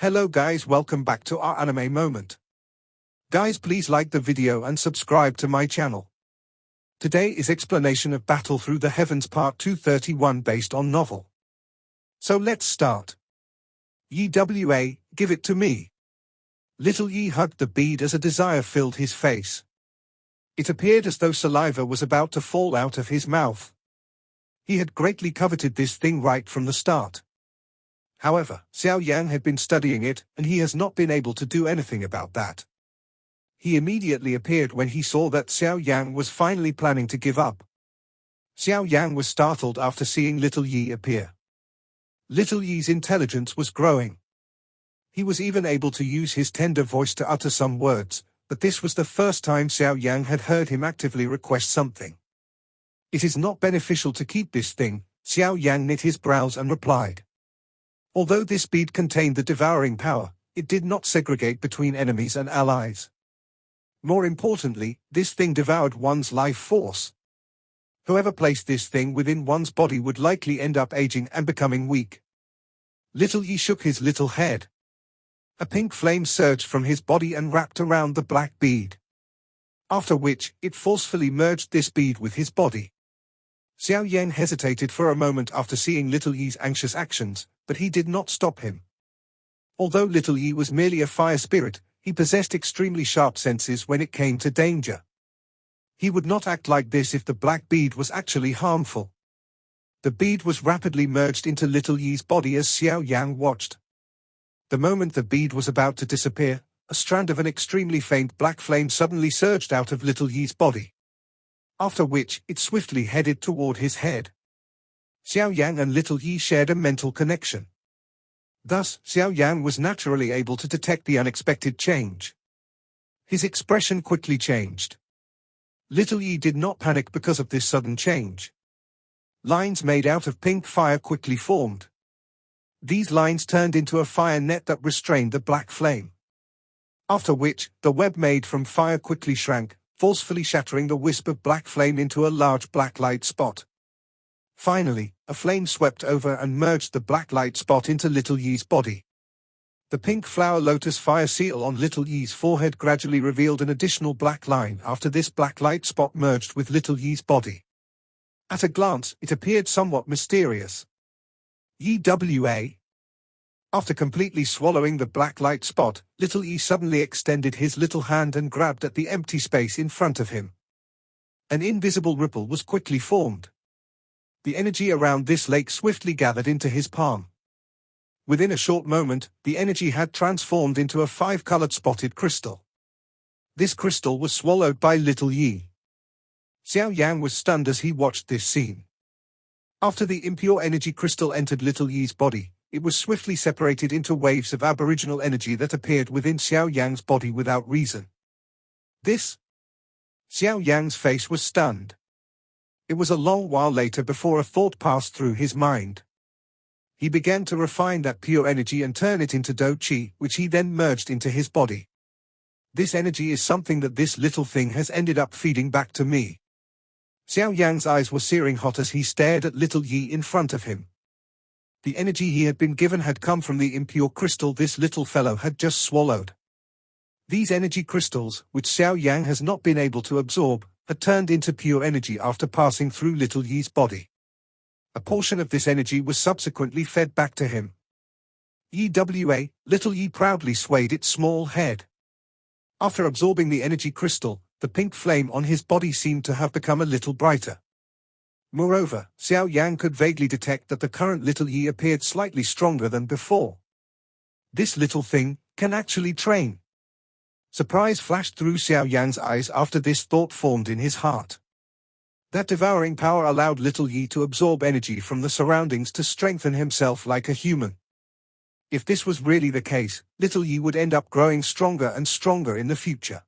Hello guys, welcome back to our anime moment. Guys, please like the video and subscribe to my channel. Today is explanation of Battle Through the Heavens Part 231 based on novel. So let's start. YWA, give it to me. Little Yi hugged the bead as a desire filled his face. It appeared as though saliva was about to fall out of his mouth. He had greatly coveted this thing right from the start. However, Xiao Yan had been studying it, and he has not been able to do anything about that. He immediately appeared when he saw that Xiao Yan was finally planning to give up. Xiao Yan was startled after seeing Little Yi appear. Little Yi's intelligence was growing. He was even able to use his tender voice to utter some words, but this was the first time Xiao Yan had heard him actively request something. It is not beneficial to keep this thing, Xiao Yan knit his brows and replied. Although this bead contained the devouring power, it did not segregate between enemies and allies. More importantly, this thing devoured one's life force. Whoever placed this thing within one's body would likely end up aging and becoming weak. Little Yi shook his little head. A pink flame surged from his body and wrapped around the black bead. After which, it forcefully merged this bead with his body. Xiao Yan hesitated for a moment after seeing Little Yi's anxious actions, but he did not stop him. Although Little Yi was merely a fire spirit, he possessed extremely sharp senses when it came to danger. He would not act like this if the black bead was actually harmful. The bead was rapidly merged into Little Yi's body as Xiao Yan watched. The moment the bead was about to disappear, a strand of an extremely faint black flame suddenly surged out of Little Yi's body. After which, it swiftly headed toward his head. Xiao Yan and Little Yi shared a mental connection. Thus, Xiao Yan was naturally able to detect the unexpected change. His expression quickly changed. Little Yi did not panic because of this sudden change. Lines made out of pink fire quickly formed. These lines turned into a fire net that restrained the black flame. After which, the web made from fire quickly shrank, forcefully shattering the wisp of black flame into a large black light spot. Finally, a flame swept over and merged the black light spot into Little Yi's body. The pink flower lotus fire seal on Little Yi's forehead gradually revealed an additional black line after this black light spot merged with Little Yi's body. At a glance, it appeared somewhat mysterious. YWA. After completely swallowing the black light spot, Little Yi suddenly extended his little hand and grabbed at the empty space in front of him. An invisible ripple was quickly formed. The energy around this lake swiftly gathered into his palm. Within a short moment, the energy had transformed into a 5-colored spotted crystal. This crystal was swallowed by Little Yi. Xiao Yan was stunned as he watched this scene. After the impure energy crystal entered Little Yi's body, it was swiftly separated into waves of aboriginal energy that appeared within Xiao Yan's body without reason. Xiao Yan's face was stunned. It was a long while later before a thought passed through his mind. He began to refine that pure energy and turn it into Do Chi, which he then merged into his body. This energy is something that this little thing has ended up feeding back to me. Xiao Yan's eyes were searing hot as he stared at Little Yi in front of him. The energy he had been given had come from the impure crystal this little fellow had just swallowed. These energy crystals, which Xiao Yan has not been able to absorb, had turned into pure energy after passing through Little Yi's body. A portion of this energy was subsequently fed back to him. YWA, Little Yi proudly swayed its small head. After absorbing the energy crystal, the pink flame on his body seemed to have become a little brighter. Moreover, Xiao Yan could vaguely detect that the current Little Yi appeared slightly stronger than before. This little thing can actually train. Surprise flashed through Xiao Yan's eyes after this thought formed in his heart. That devouring power allowed Little Yi to absorb energy from the surroundings to strengthen himself like a human. If this was really the case, Little Yi would end up growing stronger and stronger in the future.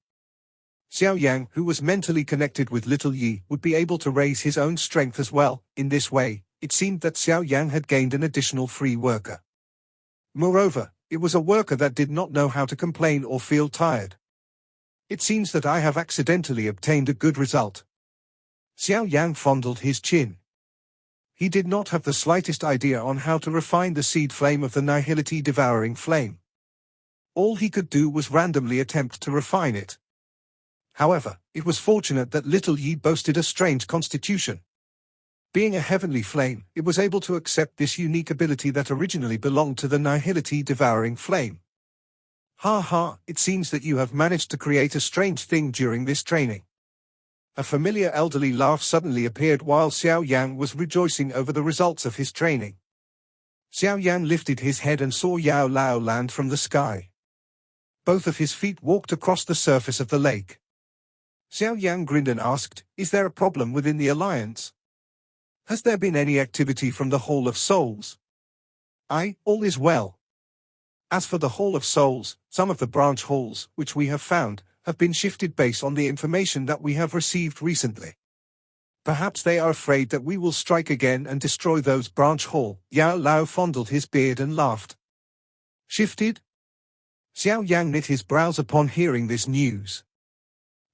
Xiao Yan, who was mentally connected with Little Yi, would be able to raise his own strength as well. In this way, it seemed that Xiao Yan had gained an additional free worker. Moreover, it was a worker that did not know how to complain or feel tired. It seems that I have accidentally obtained a good result. Xiao Yan fondled his chin. He did not have the slightest idea on how to refine the seed flame of the nihility devouring flame. All he could do was randomly attempt to refine it. However, it was fortunate that little Yi boasted a strange constitution. Being a heavenly flame, it was able to accept this unique ability that originally belonged to the nihility devouring flame. Ha ha, it seems that you have managed to create a strange thing during this training. A familiar elderly laugh suddenly appeared while Xiao Yan was rejoicing over the results of his training. Xiao Yan lifted his head and saw Yao Lao land from the sky. Both of his feet walked across the surface of the lake. Xiao Yan grinned and asked, "Is there a problem within the alliance? Has there been any activity from the Hall of Souls?" All is well. As for the Hall of Souls, some of the branch halls, which we have found, have been shifted based on the information that we have received recently. Perhaps they are afraid that we will strike again and destroy those branch hall. Yao Lao fondled his beard and laughed. Shifted? Xiao Yang knit his brows upon hearing this news.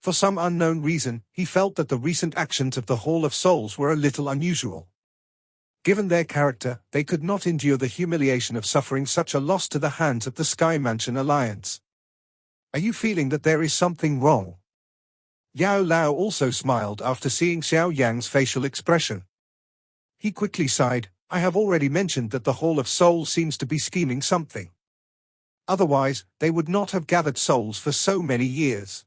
For some unknown reason, he felt that the recent actions of the Hall of Souls were a little unusual. Given their character, they could not endure the humiliation of suffering such a loss to the hands of the Sky Mansion Alliance. Are you feeling that there is something wrong? Yao Lao also smiled after seeing Xiao Yang's facial expression. He quickly sighed, I have already mentioned that the Hall of Souls seems to be scheming something. Otherwise, they would not have gathered souls for so many years.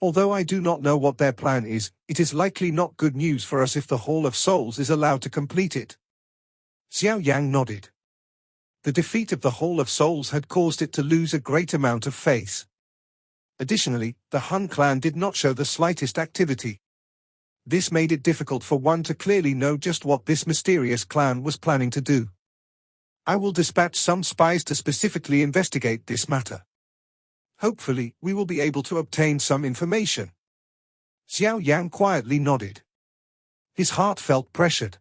Although I do not know what their plan is, it is likely not good news for us if the Hall of Souls is allowed to complete it. Xiao Yang nodded. The defeat of the Hall of Souls had caused it to lose a great amount of faith. Additionally, the Han clan did not show the slightest activity. This made it difficult for one to clearly know just what this mysterious clan was planning to do. I will dispatch some spies to specifically investigate this matter. Hopefully, we will be able to obtain some information. Xiao Yang quietly nodded. His heart felt pressured.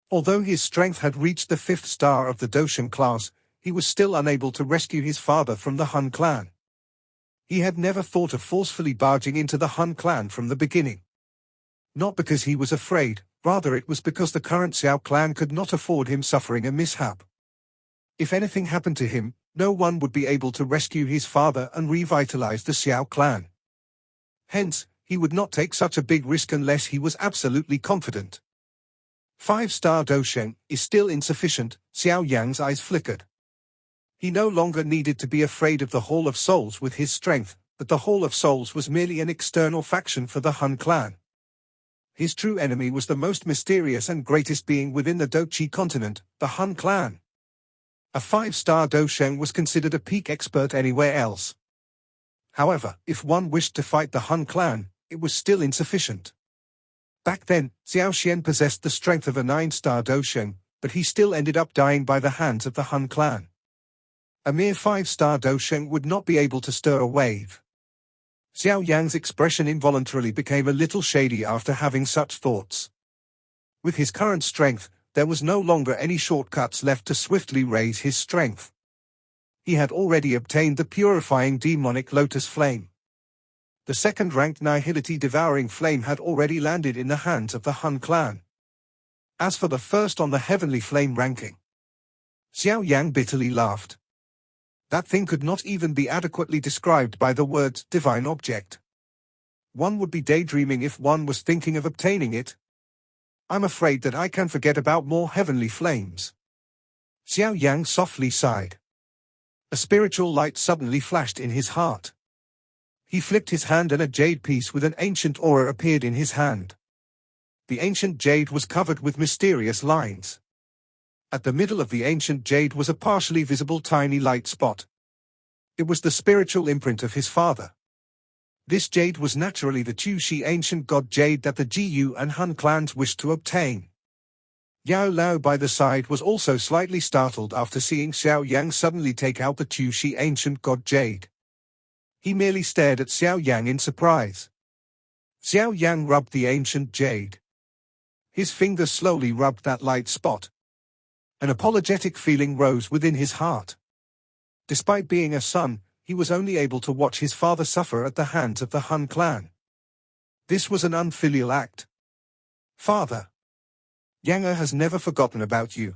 Although his strength had reached the 5th star of the Doshan class, he was still unable to rescue his father from the Han clan. He had never thought of forcefully barging into the Han clan from the beginning. Not because he was afraid, rather it was because the current Xiao clan could not afford him suffering a mishap. If anything happened to him, no one would be able to rescue his father and revitalize the Xiao clan. Hence, he would not take such a big risk unless he was absolutely confident. 5-star Doshen is still insufficient, Xiao Yang's eyes flickered. He no longer needed to be afraid of the Hall of Souls with his strength, but the Hall of Souls was merely an external faction for the Han clan. His true enemy was the most mysterious and greatest being within the Dochi continent, the Han clan. A 5-star Doshen was considered a peak expert anywhere else. However, if one wished to fight the Han clan, it was still insufficient. Back then, Xiao Xian possessed the strength of a 9-star Doshen, but he still ended up dying by the hands of the Han clan. A mere 5-star Doshen would not be able to stir a wave. Xiao Yang's expression involuntarily became a little shady after having such thoughts. With his current strength, there was no longer any shortcuts left to swiftly raise his strength. He had already obtained the purifying demonic lotus flame. The second-ranked nihility devouring flame had already landed in the hands of the Han clan. As for the first on the heavenly flame ranking, Xiao Yang bitterly laughed. That thing could not even be adequately described by the words divine object. One would be daydreaming if one was thinking of obtaining it. I'm afraid that I can forget about more heavenly flames. Xiao Yang softly sighed. A spiritual light suddenly flashed in his heart. He flipped his hand and a jade piece with an ancient aura appeared in his hand. The ancient jade was covered with mysterious lines. At the middle of the ancient jade was a partially visible tiny light spot. It was the spiritual imprint of his father. This jade was naturally the Chu-Shi ancient god jade that the Jiyu and Han clans wished to obtain. Yao Lao by the side was also slightly startled after seeing Xiao Yang suddenly take out the Chu-Shi ancient god jade. He merely stared at Xiao Yang in surprise. Xiao Yang rubbed the ancient jade. His fingers slowly rubbed that light spot. An apologetic feeling rose within his heart. Despite being a son, he was only able to watch his father suffer at the hands of the Han clan. This was an unfilial act. Father, Yang has never forgotten about you.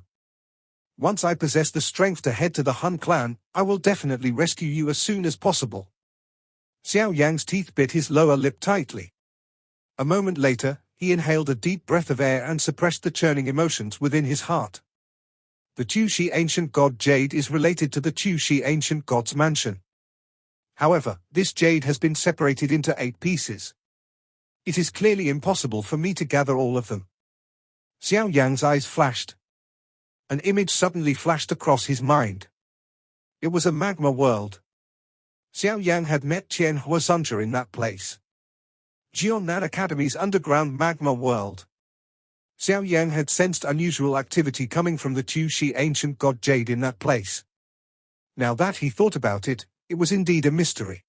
Once I possess the strength to head to the Hun clan, I will definitely rescue you as soon as possible. Xiao Yan's teeth bit his lower lip tightly. A moment later, he inhaled a deep breath of air and suppressed the churning emotions within his heart. The Chuxi ancient god jade is related to the Chuxi ancient god's mansion. However, this jade has been separated into 8 pieces. It is clearly impossible for me to gather all of them. Xiao Yan's eyes flashed. An image suddenly flashed across his mind. It was a magma world. Xiao Yan had met Qian Huazunja in that place. Jiannan Academy's underground magma world. Xiao Yan had sensed unusual activity coming from the Chuxi ancient god jade in that place. Now that he thought about it, it was indeed a mystery.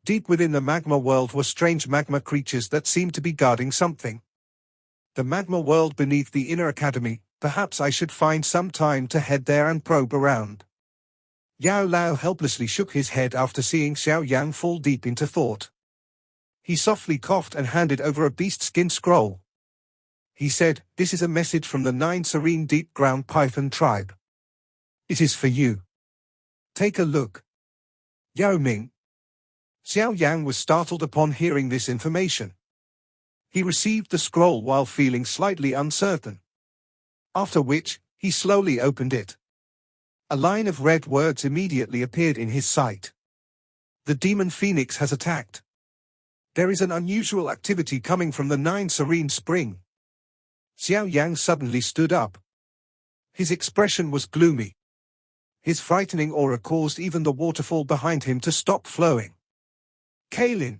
Deep within the magma world were strange magma creatures that seemed to be guarding something. The magma world beneath the inner academy, perhaps I should find some time to head there and probe around. Yao Lao helplessly shook his head after seeing Xiao Yan fall deep into thought. He softly coughed and handed over a beast-skin scroll. He said, "This is a message from the 9 serene deep-ground Python tribe. It is for you. Take a look." Yao Ming. Xiao Yan was startled upon hearing this information. He received the scroll while feeling slightly uncertain. After which, he slowly opened it. A line of red words immediately appeared in his sight. The demon phoenix has attacked. There is an unusual activity coming from the 9 serene spring. Xiao Yan suddenly stood up. His expression was gloomy. His frightening aura caused even the waterfall behind him to stop flowing. Kaylin.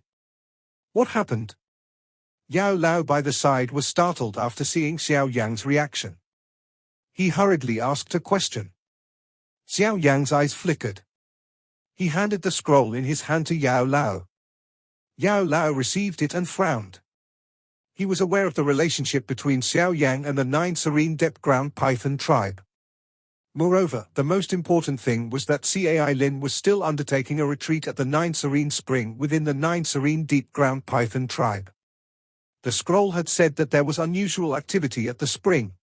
What happened? Yao Lao by the side was startled after seeing Xiao Yan's reaction. He hurriedly asked a question. Xiao Yan's eyes flickered. He handed the scroll in his hand to Yao Lao. Yao Lao received it and frowned. He was aware of the relationship between Xiao Yan and the 9 serene depth-ground Python tribe. Moreover, the most important thing was that Cai Lin was still undertaking a retreat at the 9 serene spring within the 9 serene deep-ground Python tribe. The scroll had said that there was unusual activity at the spring.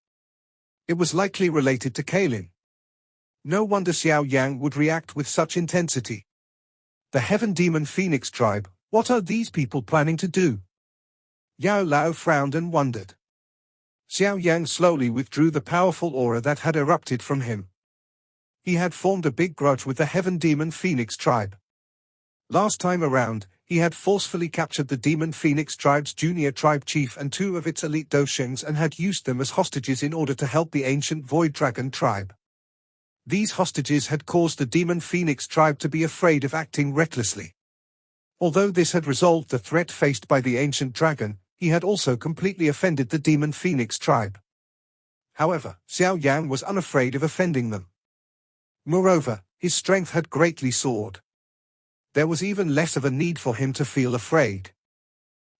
It was likely related to Kaylin. No wonder Xiao Yan would react with such intensity. The Heaven Demon Phoenix tribe, what are these people planning to do? Yao Lao frowned and wondered. Xiao Yan slowly withdrew the powerful aura that had erupted from him. He had formed a big grudge with the Heaven Demon Phoenix tribe. Last time around, he had forcefully captured the Demon Phoenix tribe's junior tribe chief and 2 of its elite Doshengs and had used them as hostages in order to help the ancient Void Dragon tribe. These hostages had caused the Demon Phoenix tribe to be afraid of acting recklessly. Although this had resolved the threat faced by the ancient dragon, he had also completely offended the Demon Phoenix tribe. However, Xiao Yan was unafraid of offending them. Moreover, his strength had greatly soared. There was even less of a need for him to feel afraid.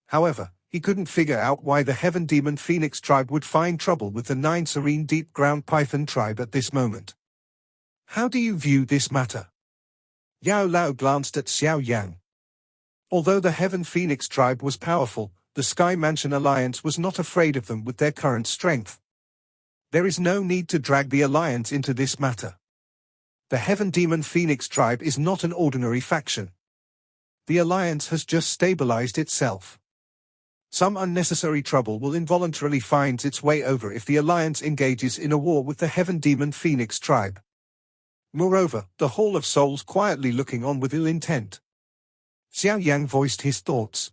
However, he couldn't figure out why the Heaven Demon Phoenix tribe would find trouble with the 9 serene deep-ground Python tribe at this moment. How do you view this matter? Yao Lao glanced at Xiao Yan. Although the Heaven Phoenix tribe was powerful, the Sky Mansion Alliance was not afraid of them with their current strength. There is no need to drag the Alliance into this matter. The Heaven Demon Phoenix tribe is not an ordinary faction. The Alliance has just stabilized itself. Some unnecessary trouble will involuntarily find its way over if the Alliance engages in a war with the Heaven Demon Phoenix tribe. Moreover, the Hall of Souls quietly looking on with ill intent. Xiao Yan voiced his thoughts.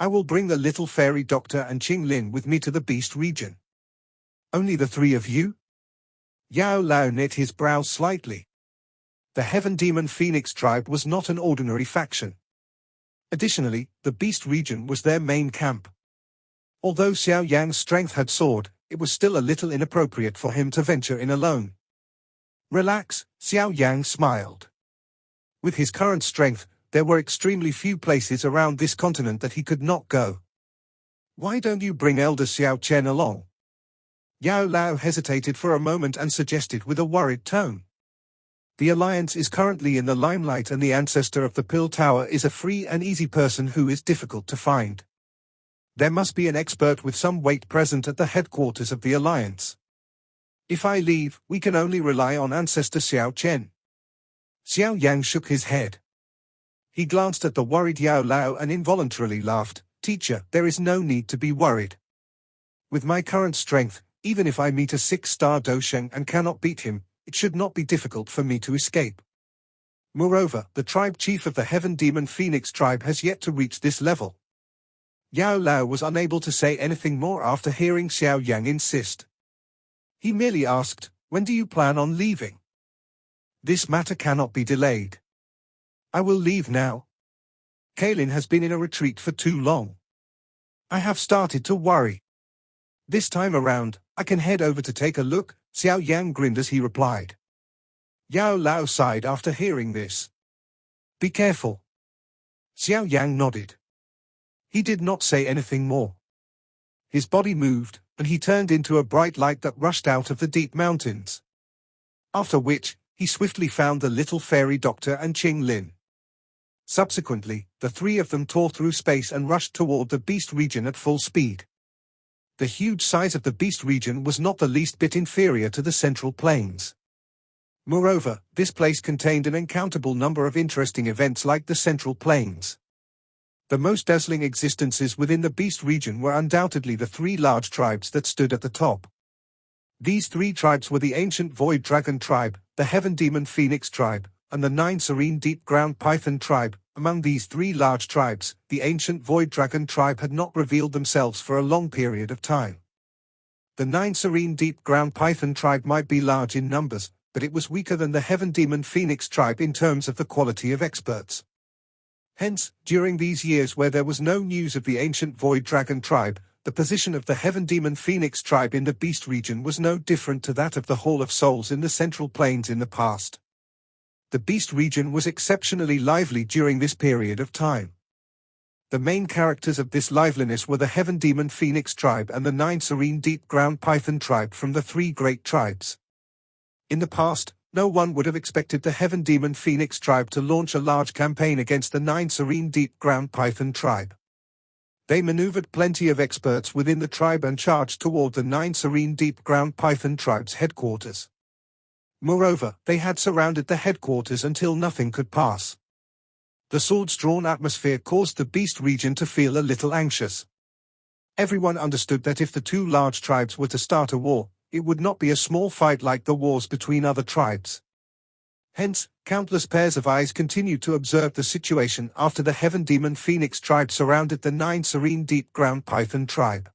I will bring the little fairy doctor and Qing Lin with me to the Beast region. Only the 3 of you? Yao Lao knit his brows slightly. The Heaven Demon Phoenix tribe was not an ordinary faction. Additionally, the Beast region was their main camp. Although Xiao Yan's strength had soared, it was still a little inappropriate for him to venture in alone. Relax, Xiao Yan smiled. With his current strength, there were extremely few places around this continent that he could not go. Why don't you bring Elder Xiao Chen along? Yao Lao hesitated for a moment and suggested with a worried tone. The Alliance is currently in the limelight and the ancestor of the Pill Tower is a free and easy person who is difficult to find. There must be an expert with some weight present at the headquarters of the Alliance. If I leave, we can only rely on ancestor Xiao Chen. Xiao Yan shook his head. He glanced at the worried Yao Lao and involuntarily laughed. Teacher, there is no need to be worried. With my current strength, even if I meet a 6-star Dosheng and cannot beat him, it should not be difficult for me to escape. Moreover, the tribe chief of the Heaven Demon Phoenix tribe has yet to reach this level. Yao Lao was unable to say anything more after hearing Xiao Yang insist. He merely asked, when do you plan on leaving? This matter cannot be delayed. I will leave now. Kaelin has been in a retreat for too long. I have started to worry. This time around, I can head over to take a look, Xiao Yang grinned as he replied. Yao Lao sighed after hearing this. Be careful. Xiao Yang nodded. He did not say anything more. His body moved, and he turned into a bright light that rushed out of the deep mountains. After which, he swiftly found the little fairy doctor and Qing Lin. Subsequently, the three of them tore through space and rushed toward the beast region at full speed. The huge size of the beast region was not the least bit inferior to the central plains. Moreover, this place contained an uncountable number of interesting events like the central plains. The most dazzling existences within the beast region were undoubtedly the three large tribes that stood at the top. These three tribes were the ancient Void Dragon tribe, the Heaven Demon Phoenix tribe, and the 9 Serene Deep Ground Python tribe. Among these three large tribes, the ancient Void Dragon tribe had not revealed themselves for a long period of time. The 9 Serene Deep Ground Python tribe might be large in numbers, but it was weaker than the Heaven Demon Phoenix tribe in terms of the quality of experts. Hence, during these years where there was no news of the ancient Void Dragon tribe, the position of the Heaven Demon Phoenix tribe in the Beast region was no different to that of the Hall of Souls in the Central Plains in the past. The Beast region was exceptionally lively during this period of time. The main characters of this liveliness were the Heaven Demon Phoenix tribe and the 9 Serene Deep Ground Python tribe from the three great tribes. In the past, no one would have expected the Heaven Demon Phoenix tribe to launch a large campaign against the 9 Serene Deep Ground Python tribe. They maneuvered plenty of experts within the tribe and charged toward the 9 Serene Deep Ground Python tribe's headquarters. Moreover, they had surrounded the headquarters until nothing could pass. The swords-drawn atmosphere caused the Beast region to feel a little anxious. Everyone understood that if the two large tribes were to start a war, it would not be a small fight like the wars between other tribes. Hence, countless pairs of eyes continued to observe the situation after the Heaven Demon Phoenix tribe surrounded the 9 Serene Deep Ground Python tribe.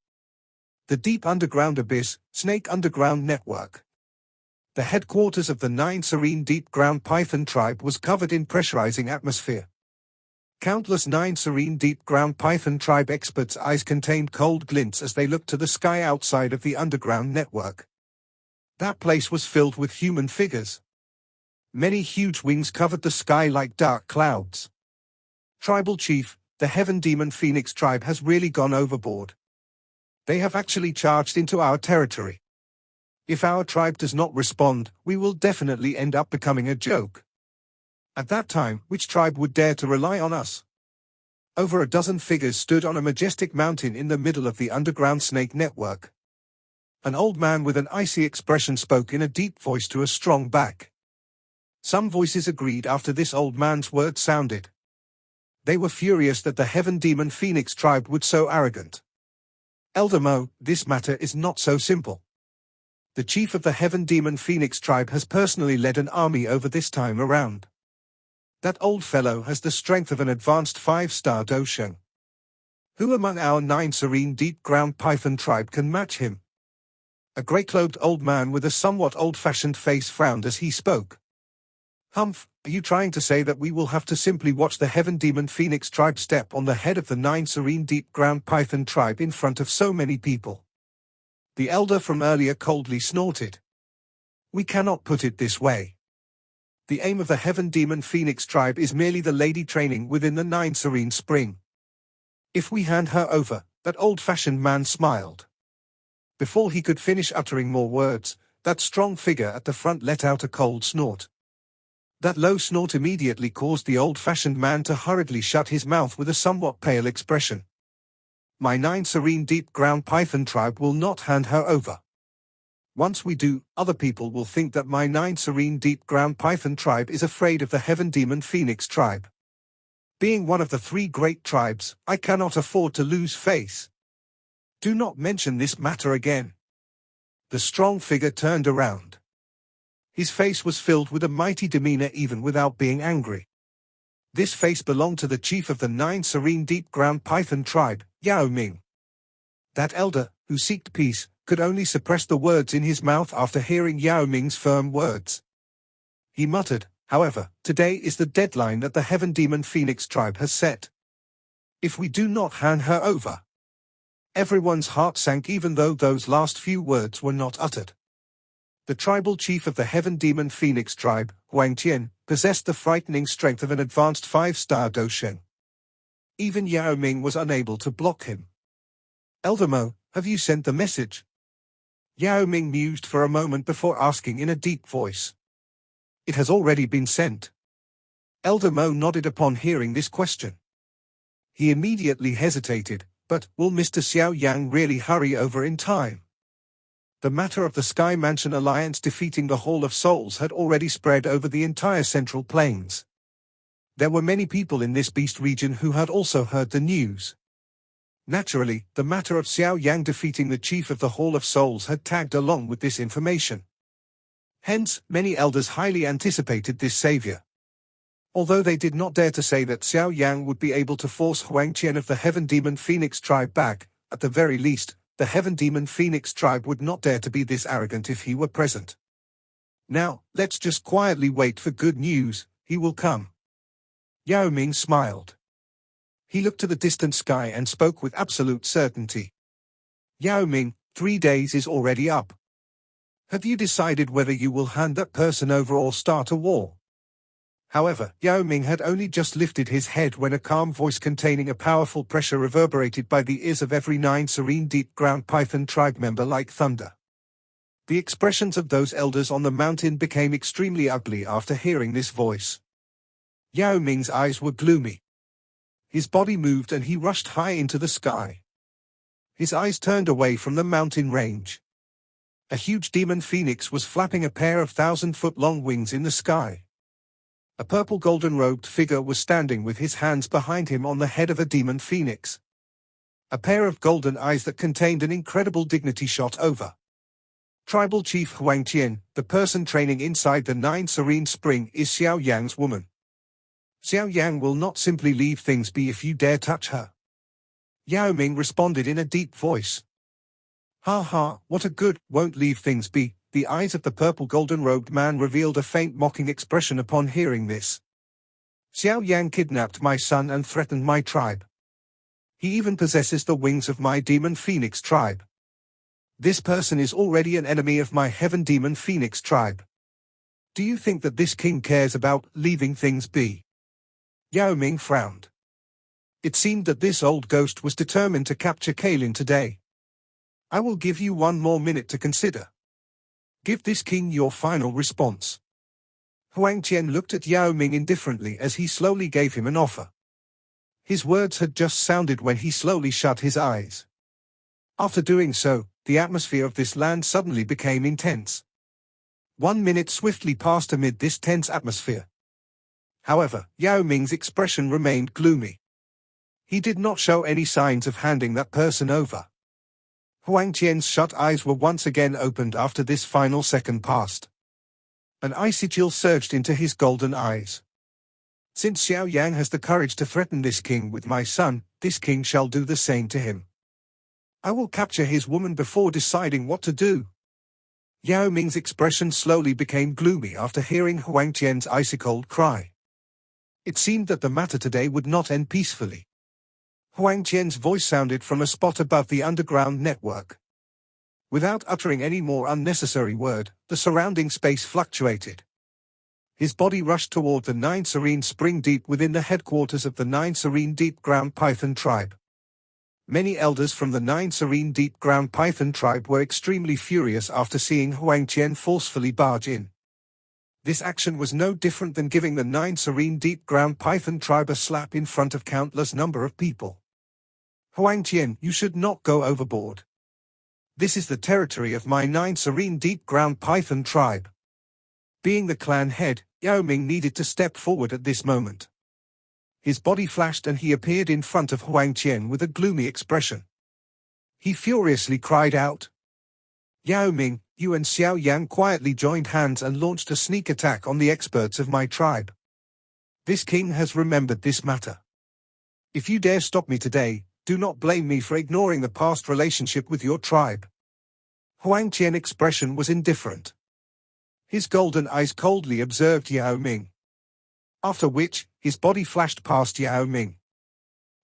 The Deep Underground Abyss, Snake Underground Network. The headquarters of the 9 Serene Deep Ground Python tribe was covered in pressurizing atmosphere. Countless 9 Serene Deep Ground Python tribe experts' eyes contained cold glints as they looked to the sky outside of the underground network. That place was filled with human figures. Many huge wings covered the sky like dark clouds. Tribal Chief, the Heaven Demon Phoenix tribe has really gone overboard. They have actually charged into our territory. If our tribe does not respond, we will definitely end up becoming a joke. At that time, which tribe would dare to rely on us? Over a dozen figures stood on a majestic mountain in the middle of the underground snake network. An old man with an icy expression spoke in a deep voice to a strong back. Some voices agreed after this old man's words sounded. They were furious that the Heaven Demon Phoenix tribe would so arrogant. Elder Mo, this matter is not so simple. The chief of the Heaven Demon Phoenix tribe has personally led an army over this time around. That old fellow has the strength of an advanced 5-star Dosheng. Who among our 9 Serene Deep Ground Python tribe can match him? A grey-cloaked old man with a somewhat old-fashioned face frowned as he spoke. Humph, are you trying to say that we will have to simply watch the Heaven Demon Phoenix tribe step on the head of the 9 Serene Deep Ground Python tribe in front of so many people? The elder from earlier coldly snorted. We cannot put it this way. The aim of the Heaven Demon Phoenix tribe is merely the lady training within the 9 Serene Spring. If we hand her over, that old-fashioned man smiled. Before he could finish uttering more words, that strong figure at the front let out a cold snort. That low snort immediately caused the old-fashioned man to hurriedly shut his mouth with a somewhat pale expression. My 9 Serene Deep Ground Python tribe will not hand her over. Once we do, other people will think that my 9 serene deep ground python tribe is afraid of the heaven demon phoenix tribe. Being one of the 3 great tribes, I cannot afford to lose face. Do not mention this matter again. The strong figure turned around. His face was filled with a mighty demeanor even without being angry. This face belonged to the chief of the 9 serene deep ground python tribe, Xiao Ming. That elder, who seeked peace, could only suppress the words in his mouth after hearing Xiao Ming's firm words. He muttered, however, today is the deadline that the heaven demon phoenix tribe has set. If we do not hand her over. Everyone's heart sank even though those last few words were not uttered. The tribal chief of the heaven demon phoenix tribe, Huang Tian, possessed the frightening strength of an advanced 5-star Dosheng. Even Xiao Ming was unable to block him. Elder Mo, have you sent the message? Xiao Ming mused for a moment before asking in a deep voice. It has already been sent. Elder Mo nodded upon hearing this question. He immediately hesitated, but will Mr. Xiao Yan really hurry over in time? The matter of the Sky Mansion Alliance defeating the Hall of Souls had already spread over the entire Central Plains. There were many people in this beast region who had also heard the news. Naturally, the matter of Xiao Yang defeating the chief of the Hall of Souls had tagged along with this information. Hence, many elders highly anticipated this savior. Although they did not dare to say that Xiao Yang would be able to force Huang Qian of the Heaven Demon Phoenix tribe back, at the very least, the Heaven Demon Phoenix tribe would not dare to be this arrogant if he were present. Now, let's just quietly wait for good news, he will come. Xiao Ming smiled. He looked to the distant sky and spoke with absolute certainty. Xiao Ming, 3 days is already up. Have you decided whether you will hand that person over or start a war? However, Xiao Ming had only just lifted his head when a calm voice containing a powerful pressure reverberated by the ears of every 9 serene deep ground python tribe member like thunder. The expressions of those elders on the mountain became extremely ugly after hearing this voice. Xiao Ming's eyes were gloomy. His body moved and he rushed high into the sky. His eyes turned away from the mountain range. A huge demon phoenix was flapping a pair of 1,000-foot-long wings in the sky. A purple golden-robed figure was standing with his hands behind him on the head of a demon phoenix. A pair of golden eyes that contained an incredible dignity shot over. Tribal Chief Huang Qian, the person training inside the 9 Serene Spring, is Xiao Yang's woman. Xiao Yang will not simply leave things be if you dare touch her. Xiao Ming responded in a deep voice. Ha ha, what a good, won't leave things be. The eyes of the purple golden-robed man revealed a faint mocking expression upon hearing this. Xiao Yang kidnapped my son and threatened my tribe. He even possesses the wings of my demon phoenix tribe. This person is already an enemy of my heaven demon phoenix tribe. Do you think that this king cares about leaving things be? Xiao Ming frowned. It seemed that this old ghost was determined to capture Kailin today. I will give you 1 more minute to consider. Give this king your final response. Huang Qian looked at Xiao Ming indifferently as he slowly gave him an offer. His words had just sounded when he slowly shut his eyes. After doing so, the atmosphere of this land suddenly became intense. 1 minute swiftly passed amid this tense atmosphere. However, Xiao Ming's expression remained gloomy. He did not show any signs of handing that person over. Huang Qian's shut eyes were once again opened after this final second passed. An icy chill surged into his golden eyes. Since Xiao Yang has the courage to threaten this king with my son, this king shall do the same to him. I will capture his woman before deciding what to do. Xiao Ming's expression slowly became gloomy after hearing Huang Qian's icy-cold cry. It seemed that the matter today would not end peacefully. Huang Qian's voice sounded from a spot above the underground network. Without uttering any more unnecessary word, the surrounding space fluctuated. His body rushed toward the 9 Serene Spring deep within the headquarters of the 9 Serene Deep Ground Python tribe. Many elders from the 9 Serene Deep Ground Python tribe were extremely furious after seeing Huang Qian forcefully barge in. This action was no different than giving the 9 Serene Deep Ground Python tribe a slap in front of countless number of people. Huang Qian, you should not go overboard. This is the territory of my 9 serene deep-ground python tribe. Being the clan head, Yao Ming needed to step forward at this moment. His body flashed and he appeared in front of Huang Qian with a gloomy expression. He furiously cried out, "Yao Ming, you and Xiao Yan quietly joined hands and launched a sneak attack on the experts of my tribe. This king has remembered this matter. If you dare stop me today, do not blame me for ignoring the past relationship with your tribe." Huang Qian's expression was indifferent. His golden eyes coldly observed Yao Ming. After which, his body flashed past Yao Ming.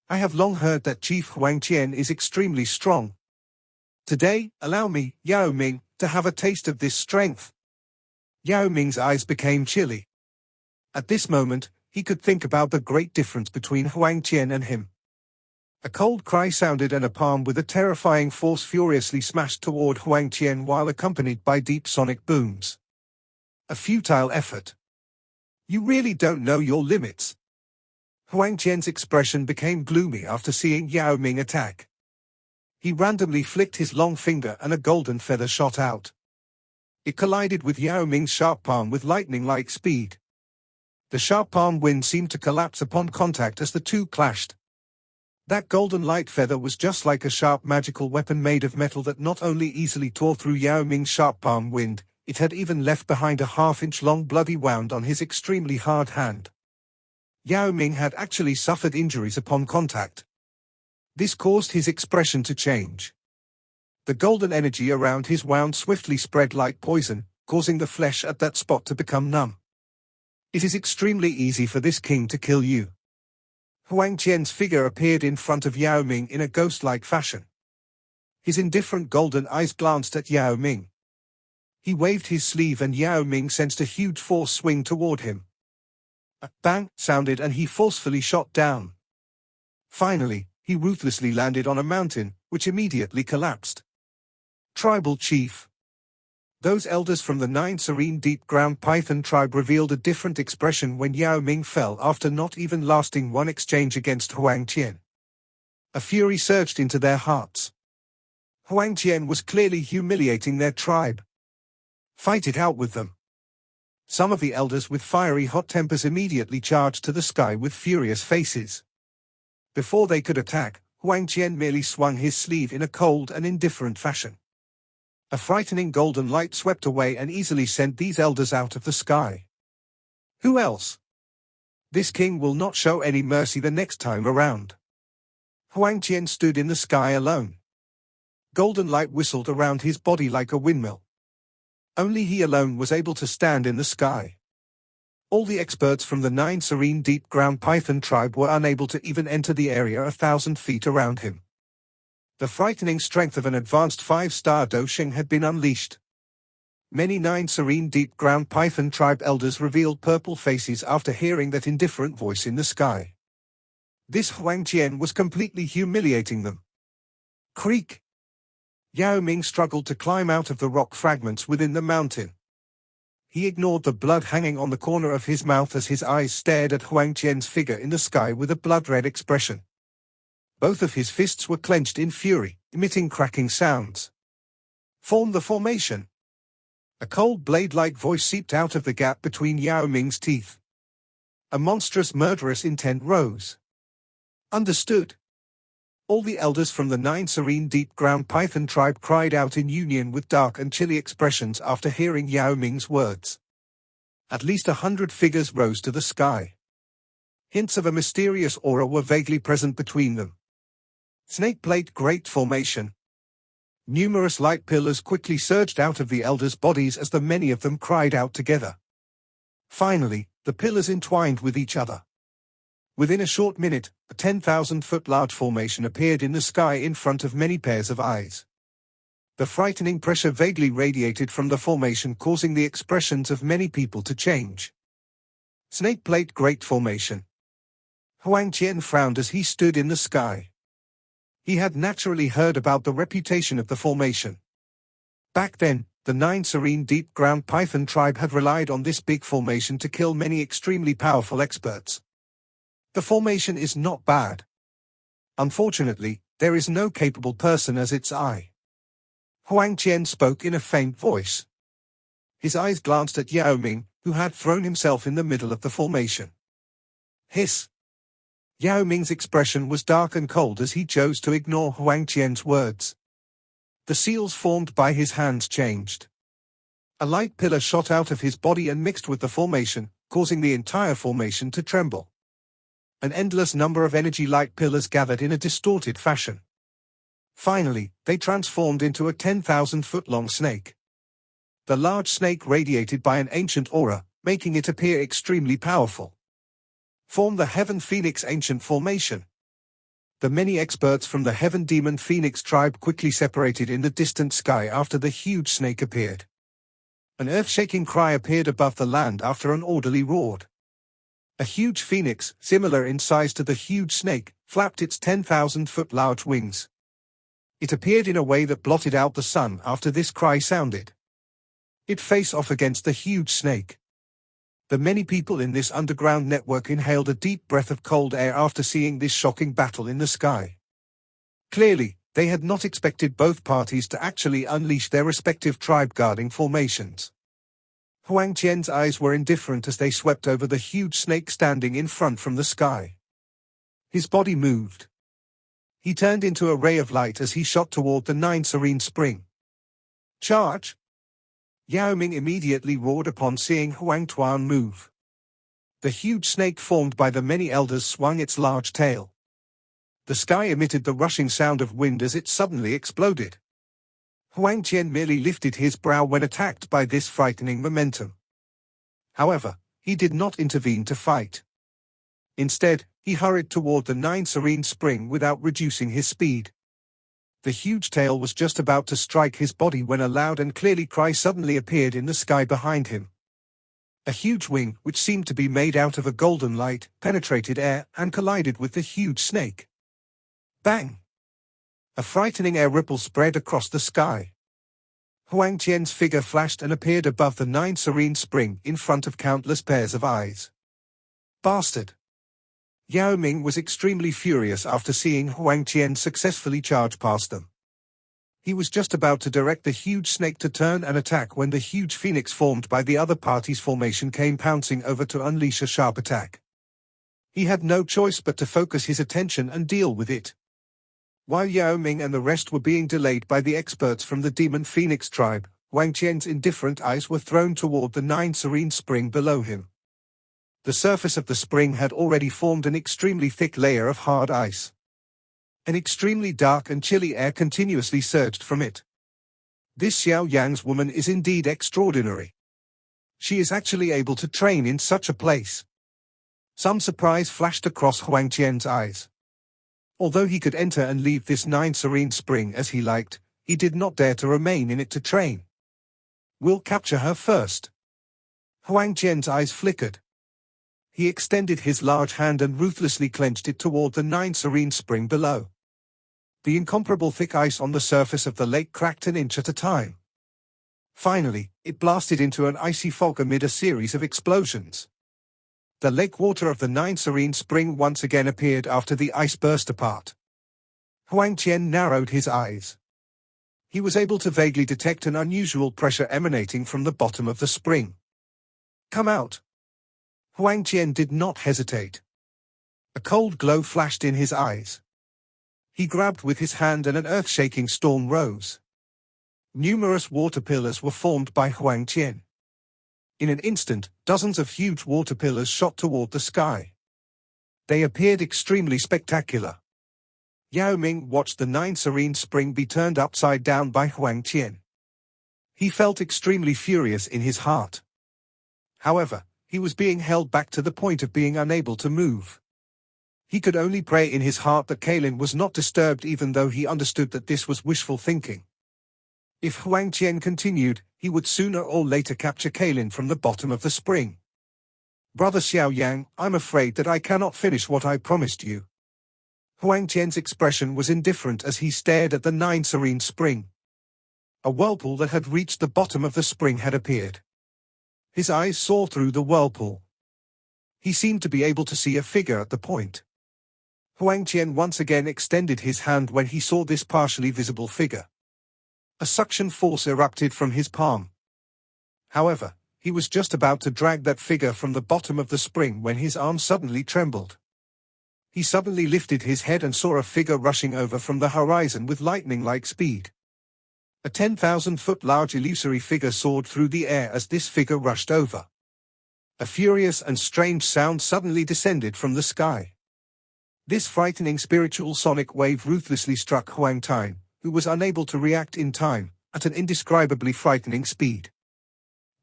"I have long heard that Chief Huang Qian is extremely strong. Today, allow me, Yao Ming, to have a taste of this strength." Yao Ming's eyes became chilly. At this moment, he could think about the great difference between Huang Qian and him. A cold cry sounded and a palm with a terrifying force furiously smashed toward Huang Qian while accompanied by deep sonic booms. A futile effort. "You really don't know your limits." Huang Qian's expression became gloomy after seeing Yao Ming attack. He randomly flicked his long finger and a golden feather shot out. It collided with Yao Ming's sharp palm with lightning-like speed. The sharp palm wind seemed to collapse upon contact as the two clashed. That golden light feather was just like a sharp magical weapon made of metal that not only easily tore through Yao Ming's sharp palm wind, it had even left behind a half-inch long bloody wound on his extremely hard hand. Yao Ming had actually suffered injuries upon contact. This caused his expression to change. The golden energy around his wound swiftly spread like poison, causing the flesh at that spot to become numb. "It is extremely easy for this king to kill you." Huang Qian's figure appeared in front of Yao Ming in a ghost-like fashion. His indifferent golden eyes glanced at Yao Ming. He waved his sleeve and Yao Ming sensed a huge force swing toward him. A bang sounded and he forcefully shot down. Finally, he ruthlessly landed on a mountain, which immediately collapsed. Tribal Chief. Those elders from the 9 serene deep-ground python tribe revealed a different expression when Yao Ming fell after not even lasting one exchange against Huang Qian. A fury surged into their hearts. Huang Qian was clearly humiliating their tribe. Fight it out with them. Some of the elders with fiery hot tempers immediately charged to the sky with furious faces. Before they could attack, Huang Qian merely swung his sleeve in a cold and indifferent fashion. A frightening golden light swept away and easily sent these elders out of the sky. Who else? This king will not show any mercy the next time around. Huang Qian stood in the sky alone. Golden light whistled around his body like a windmill. Only he alone was able to stand in the sky. All the experts from the 9 serene deep-ground python tribe were unable to even enter the area 1,000 feet around him. The frightening strength of an advanced 5-star Dosheng had been unleashed. Many 9 serene deep-ground python tribe elders revealed purple faces after hearing that indifferent voice in the sky. This Huang Qian was completely humiliating them. Creak! Yao Ming struggled to climb out of the rock fragments within the mountain. He ignored the blood hanging on the corner of his mouth as his eyes stared at Huang Qian's figure in the sky with a blood-red expression. Both of his fists were clenched in fury, emitting cracking sounds. Form the formation. A cold blade-like voice seeped out of the gap between Yao Ming's teeth. A monstrous murderous intent rose. Understood. All the elders from the 9 serene deep-ground python tribe cried out in union with dark and chilly expressions after hearing Yao Ming's words. At least 100 figures rose to the sky. Hints of a mysterious aura were vaguely present between them. Snake plate great formation. Numerous light pillars quickly surged out of the elders' bodies as the many of them cried out together. Finally, the pillars entwined with each other. Within a short minute, a 10,000-foot large formation appeared in the sky in front of many pairs of eyes. The frightening pressure vaguely radiated from the formation, causing the expressions of many people to change. Snake plate great formation. Huang Qian frowned as he stood in the sky. He had naturally heard about the reputation of the formation. Back then, the 9 serene deep-ground python tribe had relied on this big formation to kill many extremely powerful experts. The formation is not bad. Unfortunately, there is no capable person as its eye. Huang Qian spoke in a faint voice. His eyes glanced at Yao Ming, who had thrown himself in the middle of the formation. Hiss! Yao Ming's expression was dark and cold as he chose to ignore Huang Qian's words. The seals formed by his hands changed. A light pillar shot out of his body and mixed with the formation, causing the entire formation to tremble. An endless number of energy light pillars gathered in a distorted fashion. Finally, they transformed into a 10,000-foot-long snake. The large snake radiated by an ancient aura, making it appear extremely powerful. Form the Heaven Phoenix Ancient Formation. The many experts from the Heaven Demon Phoenix tribe quickly separated in the distant sky after the huge snake appeared. An earth-shaking cry appeared above the land after an orderly roared. A huge phoenix, similar in size to the huge snake, flapped its 10,000-foot large wings. It appeared in a way that blotted out the sun after this cry sounded. It faced off against the huge snake. The many people in this underground network inhaled a deep breath of cold air after seeing this shocking battle in the sky. Clearly, they had not expected both parties to actually unleash their respective tribe-guarding formations. Huang Qian's eyes were indifferent as they swept over the huge snake standing in front from the sky. His body moved. He turned into a ray of light as he shot toward the 9 serene spring. Charge! Yao Ming immediately roared upon seeing Huang Tuan move. The huge snake formed by the many elders swung its large tail. The sky emitted the rushing sound of wind as it suddenly exploded. Huang Qian merely lifted his brow when attacked by this frightening momentum. However, he did not intervene to fight. Instead, he hurried toward the 9 serene spring without reducing his speed. The huge tail was just about to strike his body when a loud and clearly cry suddenly appeared in the sky behind him. A huge wing, which seemed to be made out of a golden light, penetrated air and collided with the huge snake. Bang! A frightening air ripple spread across the sky. Huang Qian's figure flashed and appeared above the 9 serene spring in front of countless pairs of eyes. Bastard! Yao Ming was extremely furious after seeing Huang Qian successfully charge past them. He was just about to direct the huge snake to turn and attack when the huge phoenix formed by the other party's formation came pouncing over to unleash a sharp attack. He had no choice but to focus his attention and deal with it. While Yao Ming and the rest were being delayed by the experts from the Demon Phoenix tribe, Huang Qian's indifferent eyes were thrown toward the 9 serene spring below him. The surface of the spring had already formed an extremely thick layer of hard ice. An extremely dark and chilly air continuously surged from it. This Xiao Yan's woman is indeed extraordinary. She is actually able to train in such a place. Some surprise flashed across Huang Qian's eyes. Although he could enter and leave this 9 serene spring as he liked, he did not dare to remain in it to train. We'll capture her first. Huang Qian's eyes flickered. He extended his large hand and ruthlessly clenched it toward the 9 serene spring below. The incomparable thick ice on the surface of the lake cracked an inch at a time. Finally, it blasted into an icy fog amid a series of explosions. The lake water of the 9 serene spring once again appeared after the ice burst apart. Huang Qian narrowed his eyes. He was able to vaguely detect an unusual pressure emanating from the bottom of the spring. Come out! Huang Qian did not hesitate. A cold glow flashed in his eyes. He grabbed with his hand and an earth-shaking storm rose. Numerous water pillars were formed by Huang Qian. In an instant, dozens of huge water pillars shot toward the sky. They appeared extremely spectacular. Yao Ming watched the 9 serene spring be turned upside down by Huang Qian. He felt extremely furious in his heart. However, he was being held back to the point of being unable to move. He could only pray in his heart that Kailin was not disturbed, even though he understood that this was wishful thinking. If Huang Qian continued, he would sooner or later capture Kailin from the bottom of the spring. Brother Xiao Yan, I'm afraid that I cannot finish what I promised you. Huang Qian's expression was indifferent as he stared at the 9 serene spring. A whirlpool that had reached the bottom of the spring had appeared. His eyes saw through the whirlpool. He seemed to be able to see a figure at the point. Huang Qian once again extended his hand when he saw this partially visible figure. A suction force erupted from his palm. However, he was just about to drag that figure from the bottom of the spring when his arm suddenly trembled. He suddenly lifted his head and saw a figure rushing over from the horizon with lightning-like speed. A 10,000-foot large illusory figure soared through the air as this figure rushed over. A furious and strange sound suddenly descended from the sky. This frightening spiritual sonic wave ruthlessly struck Huang Tine, who was unable to react in time, at an indescribably frightening speed.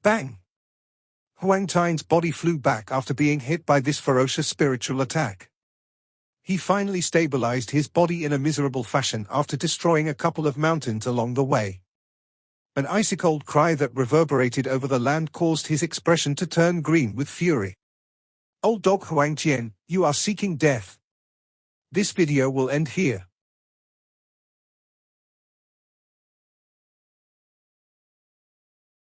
Bang! Huang Tine's body flew back after being hit by this ferocious spiritual attack. He finally stabilized his body in a miserable fashion after destroying a couple of mountains along the way. An icy-cold cry that reverberated over the land caused his expression to turn green with fury. Old dog Huang Tian, you are seeking death. This video will end here.